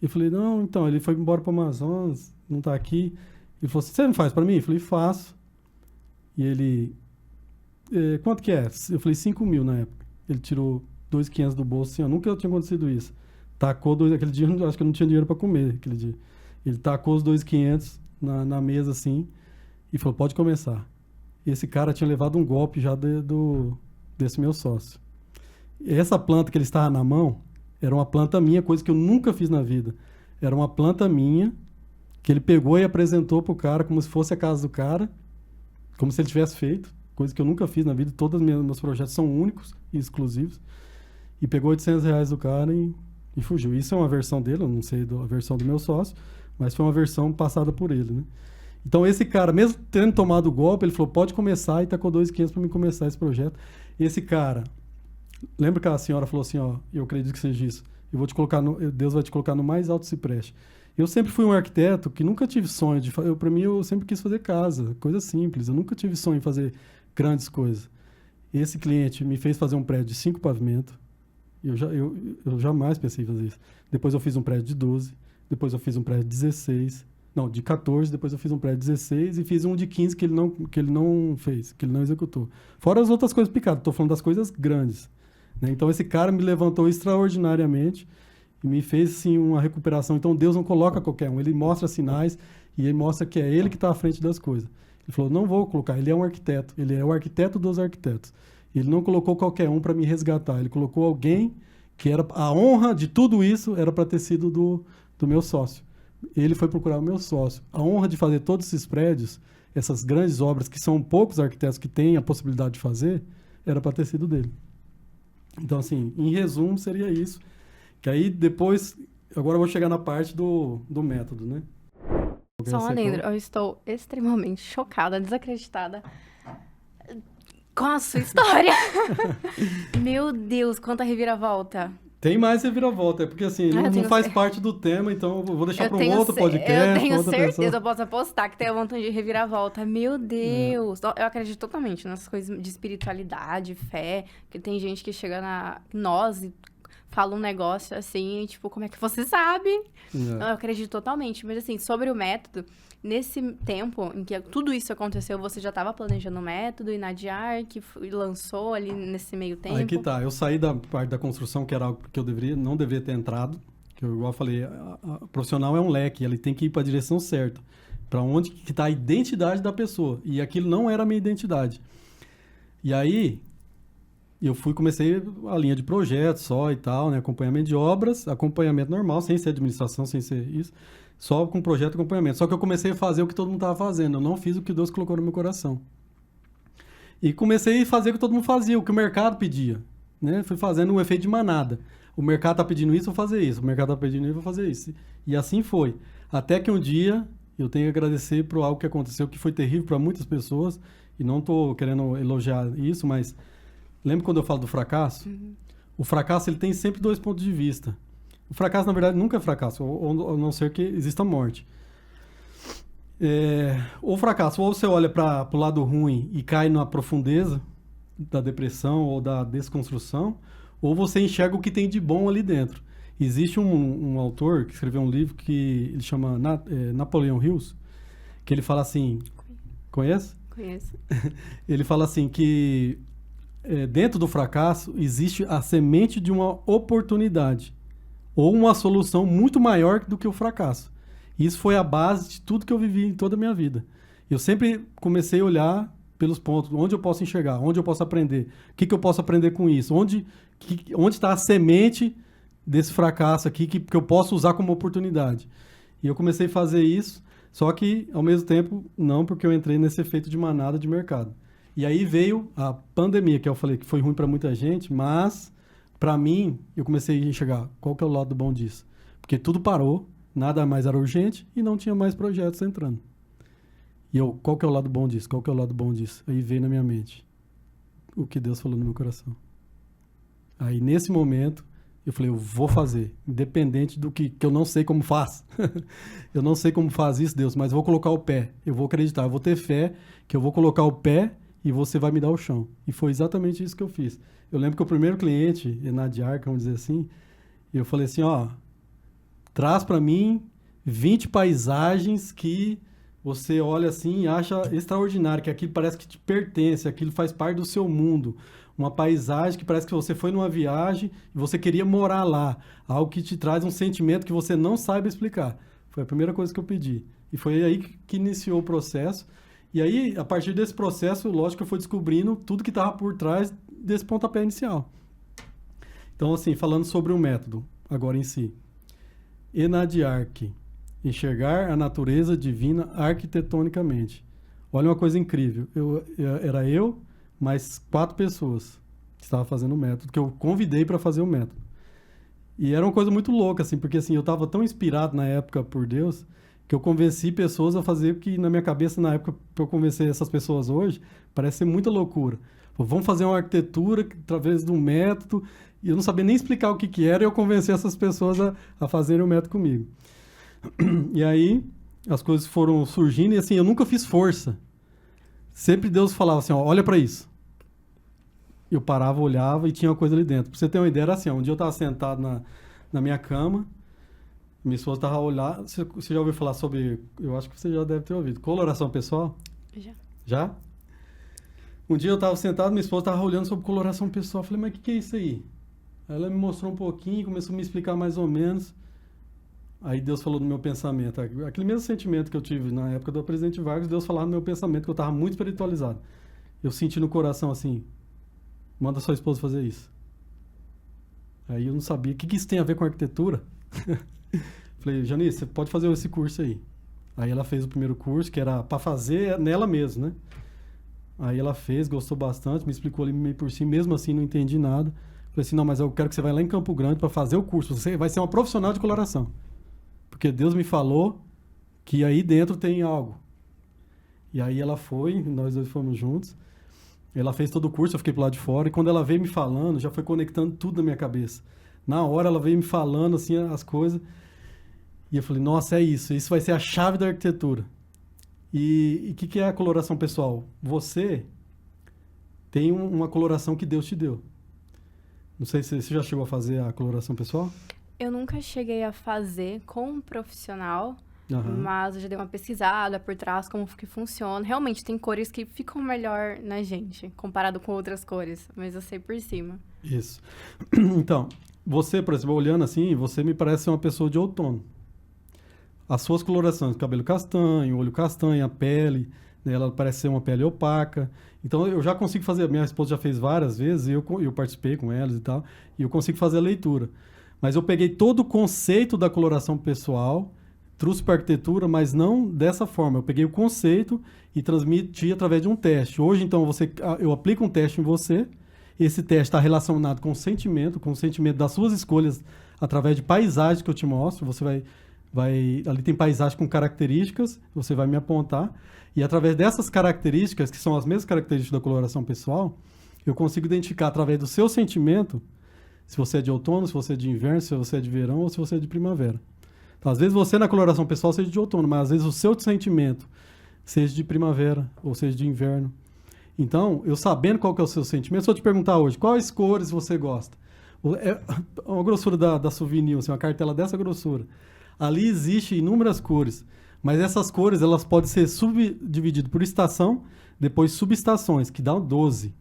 Eu falei: não, então, ele foi embora para o Amazonas, não está aqui. Ele falou assim: você não faz para mim? Eu falei: faço. E ele: quanto que é? Eu falei: 5 mil na época. Ele tirou 2.500 do bolso, assim, nunca tinha acontecido isso. Tacou aquele dia, acho que eu não tinha dinheiro para comer aquele dia. Ele tacou os 2.500 na mesa assim e falou: pode começar. Esse cara tinha levado um golpe já desse meu sócio. Essa planta que ele estava na mão era uma planta minha, coisa que eu nunca fiz na vida. Era uma planta minha que ele pegou e apresentou pro cara como se fosse a casa do cara, como se ele tivesse feito, coisa que eu nunca fiz na vida. Todos os meus projetos são únicos e exclusivos. E pegou R$800 do cara e fugiu. Isso é uma versão dele, eu não sei a versão do meu sócio, mas foi uma versão passada por ele, né? Então esse cara, mesmo tendo tomado o golpe, ele falou: pode começar, e tacou 2.500 para mim começar esse projeto. Esse cara, lembra que a senhora falou assim: eu acredito que seja isso, Deus vai te colocar no mais alto cipreste. Eu sempre fui um arquiteto que nunca tive sonho de fazer, para mim eu sempre quis fazer casa, coisa simples, eu nunca tive sonho de fazer grandes coisas. Esse cliente me fez fazer um prédio de 5 pavimentos, Eu jamais pensei em fazer isso. Depois eu fiz um prédio de 12, depois eu fiz um prédio de 16, não, de 14, depois eu fiz um prédio de 16 e fiz um de 15 que ele não fez, que ele não executou. Fora as outras coisas picadas, estou falando das coisas grandes, né? Então esse cara me levantou extraordinariamente e me fez assim, uma recuperação. Então Deus não coloca qualquer um, ele mostra sinais e ele mostra que é ele que está à frente das coisas. Ele falou, não vou colocar, ele é um arquiteto, ele é o arquiteto dos arquitetos. Ele não colocou qualquer um para me resgatar, ele colocou alguém que era a honra de tudo isso era para ter sido do meu sócio. Ele foi procurar o meu sócio. A honra de fazer todos esses prédios, essas grandes obras que são poucos arquitetos que têm a possibilidade de fazer, era para ter sido dele. Então, assim, em resumo, seria isso. Que aí depois, agora eu vou chegar na parte do método, né? Só um adendo, eu estou extremamente chocada, desacreditada com a sua história. Meu Deus, quanta reviravolta. Tem mais reviravolta, é porque assim, não faz parte do tema, então eu vou deixar para um outro podcast. Eu tenho certeza, eu posso apostar que tem um montão de reviravolta. Meu Deus! Eu acredito totalmente nessas coisas de espiritualidade, fé, que tem gente que chega nós e fala um negócio assim, tipo, como é que você sabe? Eu acredito totalmente, mas assim, sobre o método, nesse tempo em que tudo isso aconteceu, você já estava planejando o método e na DIAR, que lançou ali nesse meio tempo? Aí que tá, eu saí da parte da construção, que era algo que eu não deveria ter entrado, que eu, igual eu falei, a profissional é um leque, ele tem que ir para a direção certa, para onde que está a identidade da pessoa, e aquilo não era a minha identidade. E aí, comecei a linha de projetos só e tal, né, acompanhamento de obras, acompanhamento normal, sem ser administração, sem ser isso, só com projeto e acompanhamento. Só que eu comecei a fazer o que todo mundo estava fazendo. Eu não fiz o que Deus colocou no meu coração. E comecei a fazer o que todo mundo fazia, o que o mercado pedia. Né? Fui fazendo um efeito de manada. O mercado está pedindo isso, eu vou fazer isso. O mercado está pedindo isso, eu vou fazer isso. E assim foi. Até que um dia eu tenho que agradecer por algo que aconteceu, que foi terrível para muitas pessoas. E não estou querendo elogiar isso, mas lembra quando eu falo do fracasso? Uhum. O fracasso ele tem sempre dois pontos de vista. O fracasso, na verdade, nunca é fracasso, a não ser que exista morte. O fracasso, ou você olha para o lado ruim e cai na profundeza da depressão ou da desconstrução, ou você enxerga o que tem de bom ali dentro. Existe um autor que escreveu um livro que ele chama Napoleon Hills, que ele fala assim... Conhece? Conheço. Ele fala assim que dentro do fracasso existe a semente de uma oportunidade ou uma solução muito maior do que o fracasso. Isso foi a base de tudo que eu vivi em toda a minha vida. Eu sempre comecei a olhar pelos pontos, onde eu posso enxergar, onde eu posso aprender, o que eu posso aprender com isso, onde está a semente desse fracasso aqui que eu posso usar como oportunidade. E eu comecei a fazer isso, só que, ao mesmo tempo, não, porque eu entrei nesse efeito de manada de mercado. E aí veio a pandemia, que eu falei que foi ruim para muita gente, mas... Para mim, eu comecei a enxergar qual que é o lado bom disso. Porque tudo parou, nada mais era urgente e não tinha mais projetos entrando. E qual que é o lado bom disso? Qual que é o lado bom disso? Aí veio na minha mente o que Deus falou no meu coração. Aí, nesse momento, eu falei, eu vou fazer, independente do que eu não sei como faz. Eu não sei como faz isso, Deus, mas eu vou colocar o pé. Eu vou acreditar, eu vou ter fé que eu vou colocar o pé e você vai me dar o chão. E foi exatamente isso que eu fiz. Eu lembro que o primeiro cliente, na DIAR, vamos dizer assim, eu falei assim, traz para mim 20 paisagens que você olha assim e acha extraordinário, que aquilo parece que te pertence, aquilo faz parte do seu mundo. Uma paisagem que parece que você foi numa viagem e você queria morar lá. Algo que te traz um sentimento que você não sabe explicar. Foi a primeira coisa que eu pedi. E foi aí que iniciou o processo. E aí, a partir desse processo, lógico, eu fui descobrindo tudo que estava por trás desse pontapé inicial. Então, assim, falando sobre o método, agora em si. Enadiarque, enxergar a natureza divina arquitetonicamente. Olha uma coisa incrível. Era eu, mais 4 pessoas que estavam fazendo o método, que eu convidei para fazer o método. E era uma coisa muito louca, assim, porque assim, eu estava tão inspirado na época por Deus, que eu convenci pessoas a fazer o que na minha cabeça, na época, para eu convencer essas pessoas hoje, parece ser muita loucura. Pô, vamos fazer uma arquitetura através de um método, e eu não sabia nem explicar o que era, e eu convenci essas pessoas a fazerem o método comigo. E aí, as coisas foram surgindo, e assim, eu nunca fiz força. Sempre Deus falava assim, olha para isso. eu parava, olhava e tinha uma coisa ali dentro. Pra você ter uma ideia, era assim, ó, um dia eu estava sentado na minha cama, minha esposa estava olhando, você já ouviu falar sobre, eu acho que você já deve ter ouvido, coloração pessoal? Já. Já? Um dia eu estava sentado, minha esposa estava olhando sobre coloração pessoal, eu falei, mas o que é isso aí? Aí ela me mostrou um pouquinho, começou a me explicar mais ou menos. Aí Deus falou no meu pensamento, aquele mesmo sentimento que eu tive na época do presidente Vargas, Deus falava no meu pensamento que eu estava muito espiritualizado. Eu senti no coração assim, manda sua esposa fazer isso. Aí eu não sabia, o que isso tem a ver com arquitetura? Falei, Janice, você pode fazer esse curso aí. Aí ela fez o primeiro curso, que era para fazer nela mesma, né? Aí ela fez, gostou bastante, me explicou ali meio por cima, mesmo assim não entendi nada. Falei assim, não, mas eu quero que você vá lá em Campo Grande para fazer o curso, você vai ser uma profissional de coloração. Porque Deus me falou que aí dentro tem algo. E aí ela foi, nós dois fomos juntos. Ela fez todo o curso, eu fiquei pro lado de fora. E quando ela veio me falando, já foi conectando tudo na minha cabeça. Na hora ela veio me falando assim as coisas. E eu falei, nossa, é isso. Isso vai ser a chave da arquitetura. E o que é a coloração pessoal? Você tem uma coloração que Deus te deu. Não sei se você já chegou a fazer a coloração pessoal. Eu nunca cheguei a fazer com um profissional, Aham. mas eu já dei uma pesquisada por trás, como que funciona. Realmente, tem cores que ficam melhor na gente, comparado com outras cores, mas eu sei por cima. Isso. Então, você, por exemplo, olhando assim, você me parece ser uma pessoa de outono. As suas colorações, cabelo castanho, olho castanho, a pele, né, ela parece ser uma pele opaca. Então, eu já consigo fazer, minha esposa já fez várias vezes, eu participei com elas e tal, e eu consigo fazer a leitura. Mas eu peguei todo o conceito da coloração pessoal, trouxe para a arquitetura, mas não dessa forma. Eu peguei o conceito e transmiti através de um teste. Hoje, então, eu aplico um teste em você. Esse teste está relacionado com o sentimento das suas escolhas através de paisagens que eu te mostro. Você ali tem paisagem com características, você vai me apontar. E através dessas características, que são as mesmas características da coloração pessoal, eu consigo identificar através do seu sentimento se você é de outono, se você é de inverno, se você é de verão ou se você é de primavera. Então, às vezes você na coloração pessoal seja de outono, mas às vezes o seu sentimento seja de primavera ou seja de inverno. Então, eu sabendo qual que é o seu sentimento, se eu te perguntar hoje, quais cores você gosta? É uma grossura da Souvenir, assim, uma cartela dessa grossura. Ali existe inúmeras cores, mas essas cores elas podem ser subdivididas por estação, depois subestações, que dão 12.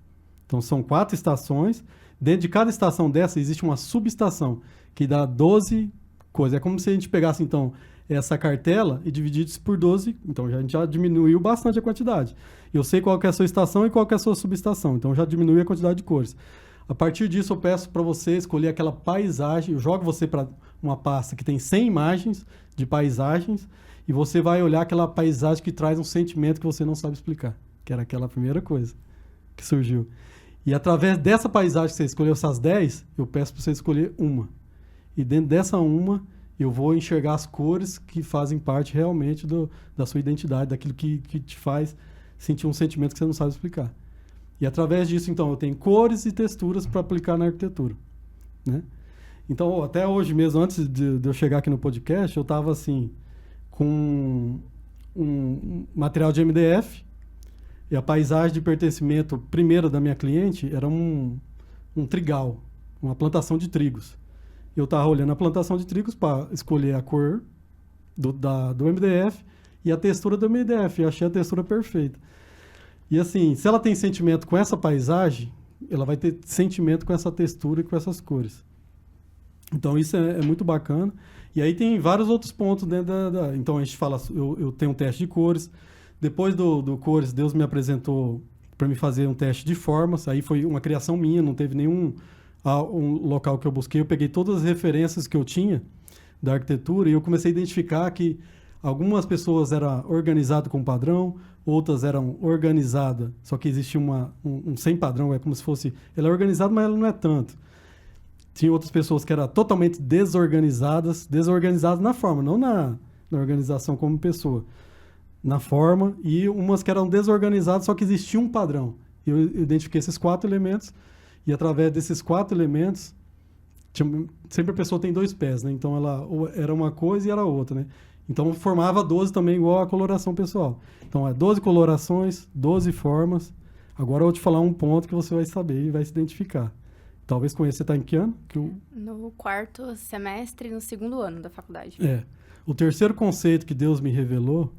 Então, são 4 estações. Dentro de cada estação dessa, existe uma subestação, que dá 12 coisas. É como se a gente pegasse, então, essa cartela e dividisse por 12. Então, a gente já diminuiu bastante a quantidade. Eu sei qual que é a sua estação e qual que é a sua subestação. Então, já diminui a quantidade de cores. A partir disso, eu peço para você escolher aquela paisagem. Eu jogo você para uma pasta que tem 100 imagens de paisagens e você vai olhar aquela paisagem que traz um sentimento que você não sabe explicar, que era aquela primeira coisa que surgiu. E através dessa paisagem que você escolheu, essas 10, eu peço para você escolher uma. E dentro dessa uma, eu vou enxergar as cores que fazem parte realmente da sua identidade, daquilo que te faz sentir um sentimento que você não sabe explicar. E através disso, então, eu tenho cores e texturas para aplicar na arquitetura, né? Então, até hoje mesmo, antes de eu chegar aqui no podcast, eu estava assim, com um material de MDF, e a paisagem de pertencimento primeira da minha cliente era um trigal, uma plantação de trigos. Eu estava olhando a plantação de trigos para escolher a cor do MDF e a textura do MDF. Eu achei a textura perfeita. E assim, se ela tem sentimento com essa paisagem, ela vai ter sentimento com essa textura e com essas cores. Então isso é muito bacana. E aí tem vários outros pontos dentro Então a gente fala, eu tenho um teste de cores. Depois do cores, Deus me apresentou para me fazer um teste de formas. Aí foi uma criação minha, não teve nenhum um local que eu busquei. Eu peguei todas as referências que eu tinha da arquitetura e eu comecei a identificar que algumas pessoas eram organizadas com padrão, outras eram organizadas, só que existia um sem padrão, é como se fosse... Ela é organizada, mas ela não é tanto. Tinha outras pessoas que eram totalmente desorganizadas na forma, não na organização como pessoa. Na forma, e umas que eram desorganizadas, só que existia um padrão. Eu identifiquei esses 4 elementos, e através desses 4 elementos, sempre a pessoa tem 2 pés, né? Então ela era uma coisa e era outra, né? Então formava 12 também, igual a coloração pessoal. Então é 12 colorações, 12 formas. Agora eu vou te falar um ponto que você vai saber e vai se identificar. Talvez conheça, você está em que ano? No 4º semestre, no 2º ano da faculdade. O terceiro conceito que Deus me revelou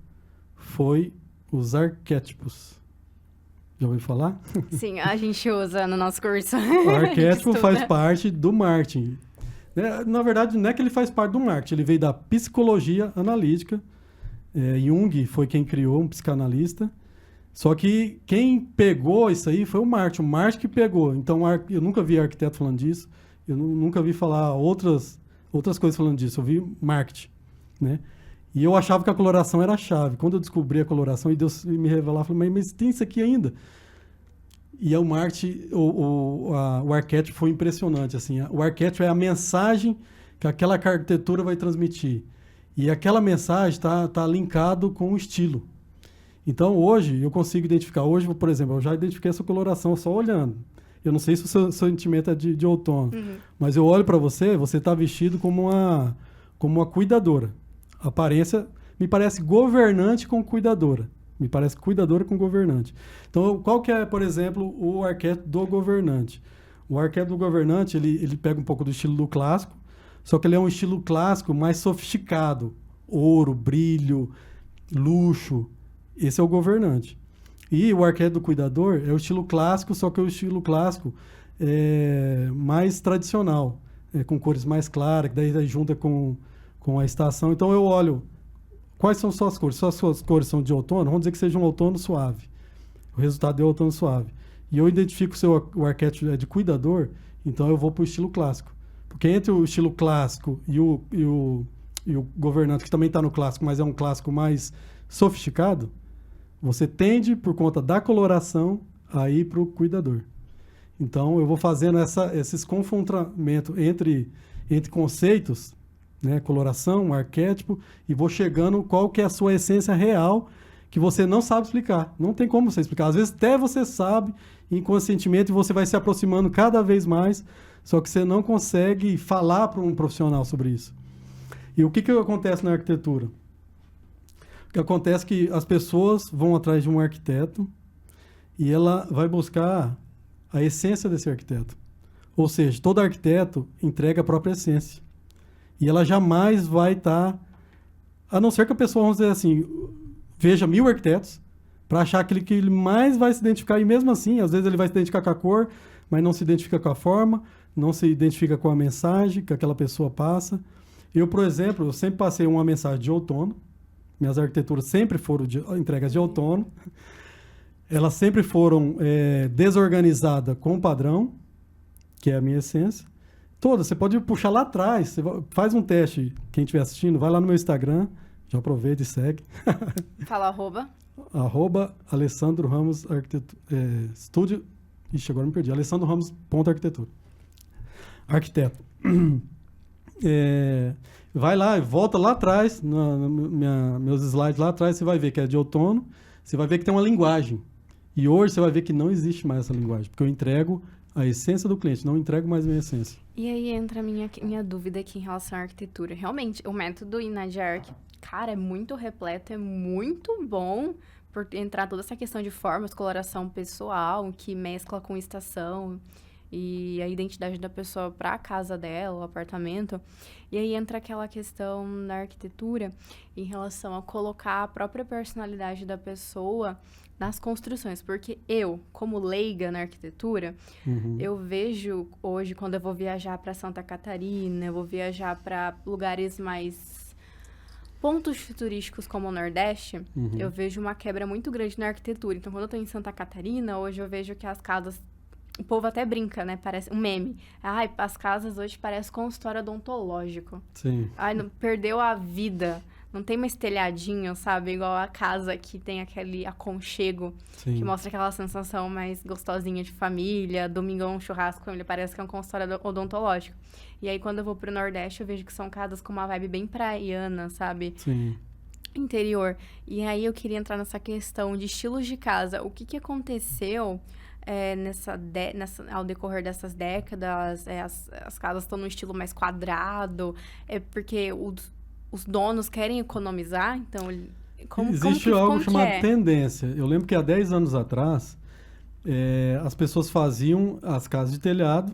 foi os arquétipos. Já ouviu falar? Sim, a gente usa no nosso curso. O arquétipo faz parte do marketing. Na verdade, não é que ele faz parte do marketing, ele veio da psicologia analítica. Jung foi quem criou, um psicanalista. Só que quem pegou isso aí foi o marketing que pegou. Então, eu nunca vi arquiteto falando disso, eu nunca vi falar outras coisas falando disso, eu vi marketing, né? E eu achava que a coloração era a chave. Quando eu descobri a coloração e Deus me revelar, eu falei, mas tem isso aqui ainda? E o marketing, o arquétipo foi impressionante, assim. O arquétipo é a mensagem que aquela arquitetura vai transmitir. E aquela mensagem tá linkado com o estilo. Então, hoje, eu consigo identificar. Hoje, por exemplo, eu já identifiquei essa coloração só olhando. Eu não sei se o seu sentimento é de outono. Mas eu olho para você está vestido como uma cuidadora. A aparência me parece governante com cuidadora. Me parece cuidadora com governante. Então, qual que é, por exemplo, o arquétipo do governante? O arquétipo do governante, ele pega um pouco do estilo do clássico, só que ele é um estilo clássico mais sofisticado. Ouro, brilho, luxo. Esse é o governante. E o arquétipo do cuidador é o estilo clássico, só que é o estilo clássico mais tradicional, com cores mais claras, que daí junta com a estação. Então eu olho, quais são suas cores? Se as suas cores são de outono, vamos dizer que seja um outono suave. O resultado é outono suave. E eu identifico o arquétipo é de cuidador, então eu vou para o estilo clássico. Porque entre o estilo clássico e o governante, que também está no clássico, mas é um clássico mais sofisticado, você tende, por conta da coloração, a ir para o cuidador. Então, eu vou fazendo esses confrontamentos entre conceitos, né, coloração, arquétipo, e vou chegando qual que é a sua essência real, que você não sabe explicar. Não tem como você explicar. Às vezes até você sabe inconscientemente e você vai se aproximando cada vez mais, só que você não consegue falar para um profissional sobre isso. E o que acontece na arquitetura? O que acontece é que as pessoas vão atrás de um arquiteto e ela vai buscar a essência desse arquiteto. Ou seja, todo arquiteto entrega a própria essência. E ela jamais vai estar... A não ser que a pessoa, vamos dizer assim, veja 1000 arquitetos para achar aquele que ele mais vai se identificar. E mesmo assim, às vezes ele vai se identificar com a cor, mas não se identifica com a forma, não se identifica com a mensagem que aquela pessoa passa. Eu, por exemplo, eu sempre passei uma mensagem de outono. Minhas arquiteturas sempre foram entregas de outono. Elas sempre foram desorganizadas com padrão, que é a minha essência. Todas, você pode puxar lá atrás. Você faz um teste, quem estiver assistindo, vai lá no meu Instagram, já aproveita e segue. Fala arroba. Alessandro Ramos Estúdio. Ixi, agora me perdi. Alessandro Ramos .arquitetura. Arquiteto. Vai lá, volta lá atrás, meus slides lá atrás, você vai ver que é de outono, você vai ver que tem uma linguagem. E hoje você vai ver que não existe mais essa linguagem, porque eu entrego a essência do cliente, não entrego mais minha essência. E aí entra a minha dúvida aqui em relação à arquitetura. Realmente, o método INADIARC, cara, é muito repleto, é muito bom por entrar toda essa questão de formas, coloração pessoal, que mescla com estação e a identidade da pessoa para a casa dela, o apartamento. E aí entra aquela questão da arquitetura em relação a colocar a própria personalidade da pessoa nas construções. Porque eu, como leiga na arquitetura, eu vejo hoje, quando eu vou viajar para Santa Catarina, eu vou viajar para lugares mais pontos turísticos como o Nordeste, eu vejo uma quebra muito grande na arquitetura. Então, quando eu estou em Santa Catarina, hoje eu vejo que as casas... O povo até brinca, né? Parece um meme. Ai, as casas hoje parecem consultório odontológico. Sim. Ai, perdeu a vida. Não tem mais telhadinho, sabe? Igual a casa que tem aquele aconchego. Sim. Que mostra aquela sensação mais gostosinha de família. Domingão, churrasco, ele parece que é um consultório odontológico. E aí, quando eu vou pro Nordeste, eu vejo que são casas com uma vibe bem praiana, sabe? Sim. Interior. E aí, eu queria entrar nessa questão de estilos de casa. O que aconteceu... ao decorrer dessas décadas, as casas estão num estilo mais quadrado, porque os donos querem economizar, então... Existe algo chamado tendência. Eu lembro que há 10 anos atrás, as pessoas faziam as casas de telhado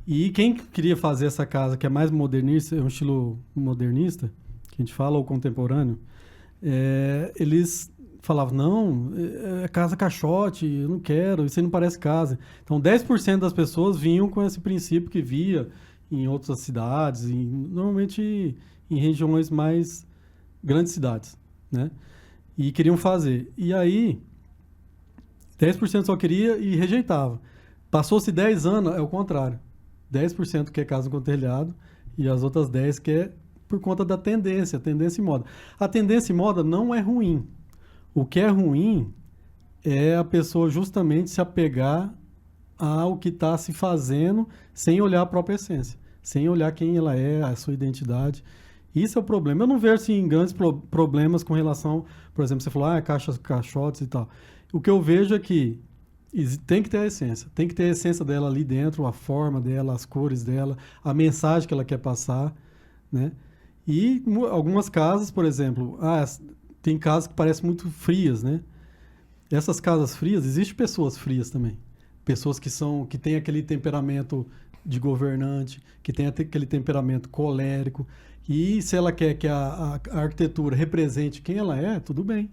e quem queria fazer essa casa que é mais modernista, é um estilo modernista, que a gente fala, ou contemporâneo, eles falavam, não, é casa caixote, eu não quero, isso aí não parece casa. Então 10% das pessoas vinham com esse princípio que via em outras cidades, normalmente em regiões mais grandes cidades, né? E queriam fazer. E aí, 10% só queria e rejeitava. Passou-se 10 anos, é o contrário. 10% quer casa com telhado e as outras 10% quer por conta da tendência e moda. A tendência e moda não é ruim. O que é ruim é a pessoa justamente se apegar ao que está se fazendo sem olhar a própria essência, sem olhar quem ela é, a sua identidade. Isso é o problema. Eu não vejo assim, grandes problemas com relação, por exemplo, você falou, caixotes e tal. O que eu vejo é que tem que ter a essência. Tem que ter a essência dela ali dentro, a forma dela, as cores dela, a mensagem que ela quer passar, né? E algumas casas, por exemplo, tem casas que parecem muito frias, né? Essas casas frias, existem pessoas frias também. Pessoas que têm aquele temperamento de governante, que tem aquele temperamento colérico. E se ela quer que a arquitetura represente quem ela é, tudo bem,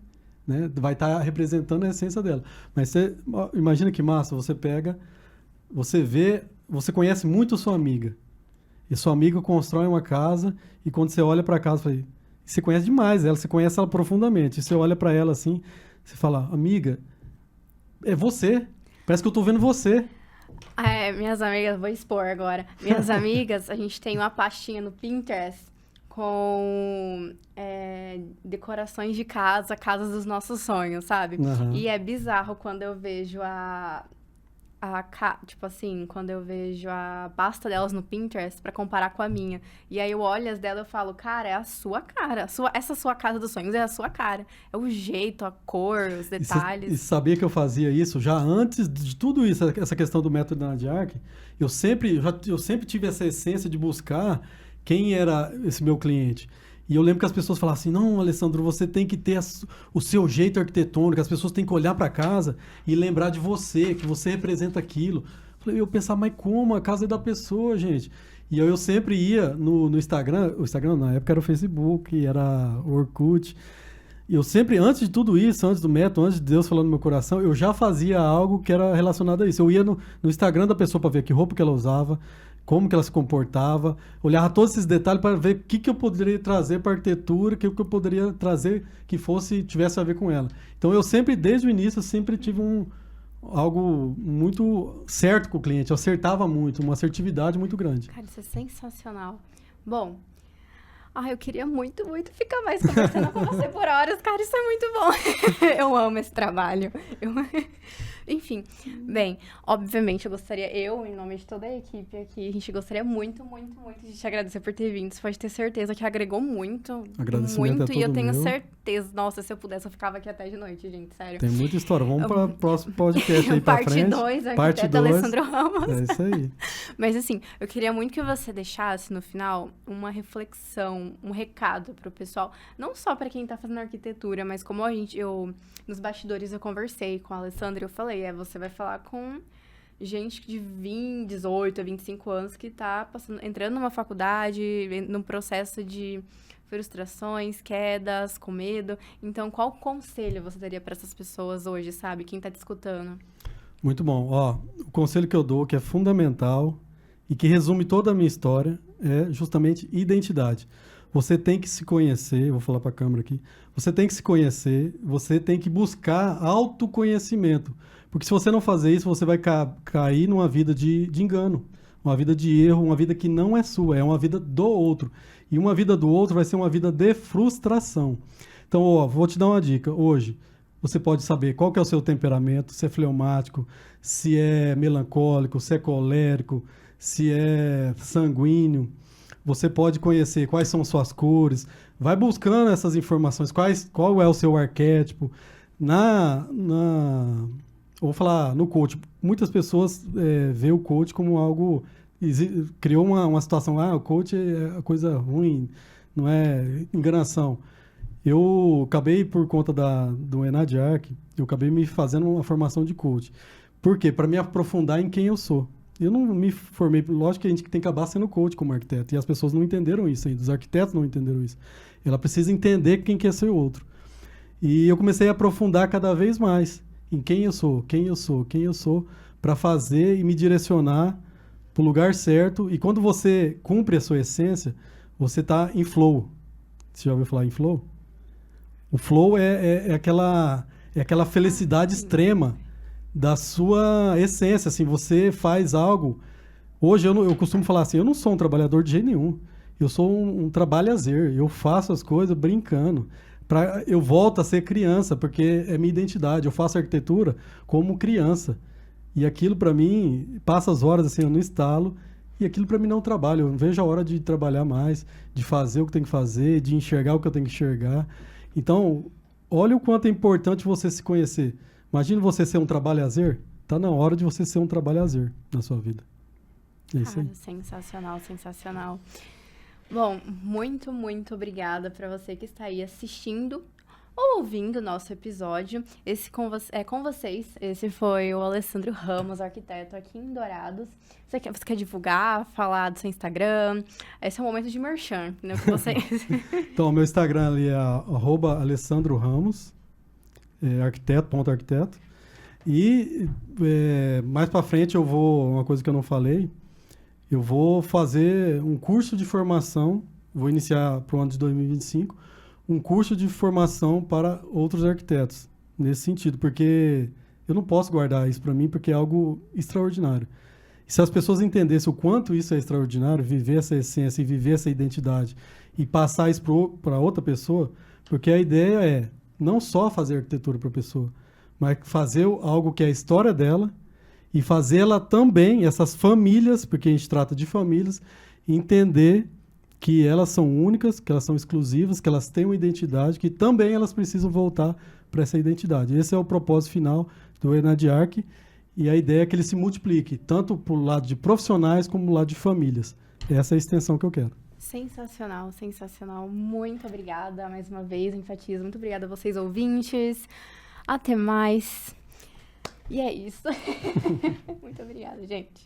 né? Vai estar representando a essência dela. Mas você imagina que massa, você pega, você conhece muito sua amiga. E sua amiga constrói uma casa e quando você olha para a casa, você conhece demais ela, você conhece ela profundamente. E você olha para ela assim, você fala, amiga, é você. Parece que eu tô vendo você. Minhas amigas, vou expor agora. Minhas amigas, a gente tem uma pastinha no Pinterest com decorações de casas dos nossos sonhos, sabe? Uhum. E é bizarro quando eu vejo tipo assim, quando eu vejo a pasta delas no Pinterest pra comparar com a minha. E aí eu olho as dela e eu falo, cara, é a sua cara. Essa sua casa dos sonhos é a sua cara. É o jeito, a cor, os detalhes. E sabia que eu fazia isso já antes de tudo isso, essa questão do método Nadiark? Eu sempre tive essa essência de buscar quem era esse meu cliente. E eu lembro que as pessoas falavam assim, não, Alessandro, você tem que ter o seu jeito arquitetônico, as pessoas têm que olhar para casa e lembrar de você, que você representa aquilo. Eu pensava, mas como? A casa é da pessoa, gente. E eu sempre ia no Instagram, o Instagram na época era o Facebook, era o Orkut. E eu sempre, antes de tudo isso, antes do método, antes de Deus falando no meu coração, eu já fazia algo que era relacionado a isso. Eu ia no Instagram da pessoa para ver que roupa que ela usava, como que ela se comportava, olhava todos esses detalhes para ver o que eu poderia trazer para a arquitetura, o que eu poderia trazer que tivesse a ver com ela. Então eu sempre, desde o início, eu sempre tive algo muito certo com o cliente, eu acertava muito, uma assertividade muito grande. Cara, isso é sensacional. Bom, eu queria muito, muito ficar mais conversando com você por horas, cara, isso é muito bom. Eu amo esse trabalho. Enfim, bem, obviamente em nome de toda a equipe aqui, a gente gostaria muito, muito, muito de te agradecer por ter vindo. Você pode ter certeza que agregou muito, Agradecimento e eu tenho meu. certeza, nossa, se eu pudesse, eu ficava aqui até de noite, gente, sério. Tem muita história, vamos para o próximo podcast aí pra frente. Parte 2, Alessandro Ramos. É isso aí. Mas assim, eu queria muito que você deixasse no final uma reflexão, um recado pro pessoal, não só para quem tá fazendo arquitetura, mas como nos bastidores eu conversei com a Alessandra e eu falei, você vai falar com gente de 18 a 25 anos que tá entrando numa faculdade, num processo de frustrações, quedas, com medo. Então, qual conselho você daria para essas pessoas hoje, sabe? Quem tá te escutando? Muito bom. O conselho que eu dou, que é fundamental e que resume toda a minha história, é justamente identidade. Você tem que se conhecer, vou falar para a câmera aqui, você tem que se conhecer, você tem que buscar autoconhecimento. Porque se você não fazer isso, você vai cair numa vida de engano, uma vida de erro, uma vida que não é sua, é uma vida do outro. E uma vida do outro vai ser uma vida de frustração. Então, vou te dar uma dica. Hoje, você pode saber qual que é o seu temperamento, se é fleumático, se é melancólico, se é colérico, se é sanguíneo. Você pode conhecer quais são suas cores. Vai buscando essas informações. Qual é o seu arquétipo. Vou falar no coach. Muitas pessoas veem o coach como algo... Criou uma situação, o coach é coisa ruim, não é enganação. Eu acabei, por conta do Enadiark, eu acabei me fazendo uma formação de coach. Por quê? Para me aprofundar em quem eu sou. Eu não me formei... Lógico que a gente tem que acabar sendo coach como arquiteto. E as pessoas não entenderam isso ainda. Os arquitetos não entenderam isso. Ela precisa entender quem quer ser o outro. E eu comecei a aprofundar cada vez mais em quem eu sou, para fazer e me direcionar para o lugar certo. E quando você cumpre a sua essência, você está em flow. Você já ouviu falar em flow? O flow é aquela felicidade extrema da sua essência. Assim, você faz algo... Hoje eu costumo falar assim, eu não sou um trabalhador de jeito nenhum. Eu sou um trabalhazer. Eu faço as coisas brincando. Eu volto a ser criança, porque é minha identidade. Eu faço arquitetura como criança. E aquilo, para mim, passa as horas assim, no estalo, e aquilo, para mim, não é um trabalho. Eu não vejo a hora de trabalhar mais, de fazer o que tem que fazer, de enxergar o que eu tenho que enxergar. Então, olha o quanto é importante você se conhecer. Imagina você ser um trabalhazer. Tá na hora de você ser um trabalhazer na sua vida. É isso aí. Sensacional, sensacional. Bom, muito, muito obrigada para você que está aí assistindo ou ouvindo o nosso episódio. Com vocês, esse foi o Alessandro Ramos, arquiteto aqui em Dourados. Você quer divulgar, falar do seu Instagram? Esse é o momento de merchan, né, com vocês. Então, meu Instagram ali é @alessandroramos, arquiteto. E mais para frente uma coisa que eu não falei, eu vou fazer um curso de formação, vou iniciar para o ano de 2025, um curso de formação para outros arquitetos, nesse sentido, porque eu não posso guardar isso para mim, porque é algo extraordinário. E se as pessoas entendessem o quanto isso é extraordinário, viver essa essência e viver essa identidade, e passar isso para outra pessoa, porque a ideia é não só fazer arquitetura para a pessoa, mas fazer algo que é a história dela, e fazer ela também, essas famílias, porque a gente trata de famílias, entender que elas são únicas, que elas são exclusivas, que elas têm uma identidade, que também elas precisam voltar para essa identidade. Esse é o propósito final do Enadiarc, e a ideia é que ele se multiplique, tanto para o lado de profissionais como para o lado de famílias. Essa é a extensão que eu quero. Sensacional, sensacional. Muito obrigada mais uma vez, enfatizo. Muito obrigada a vocês, ouvintes. Até mais. E é isso. Muito obrigada, gente.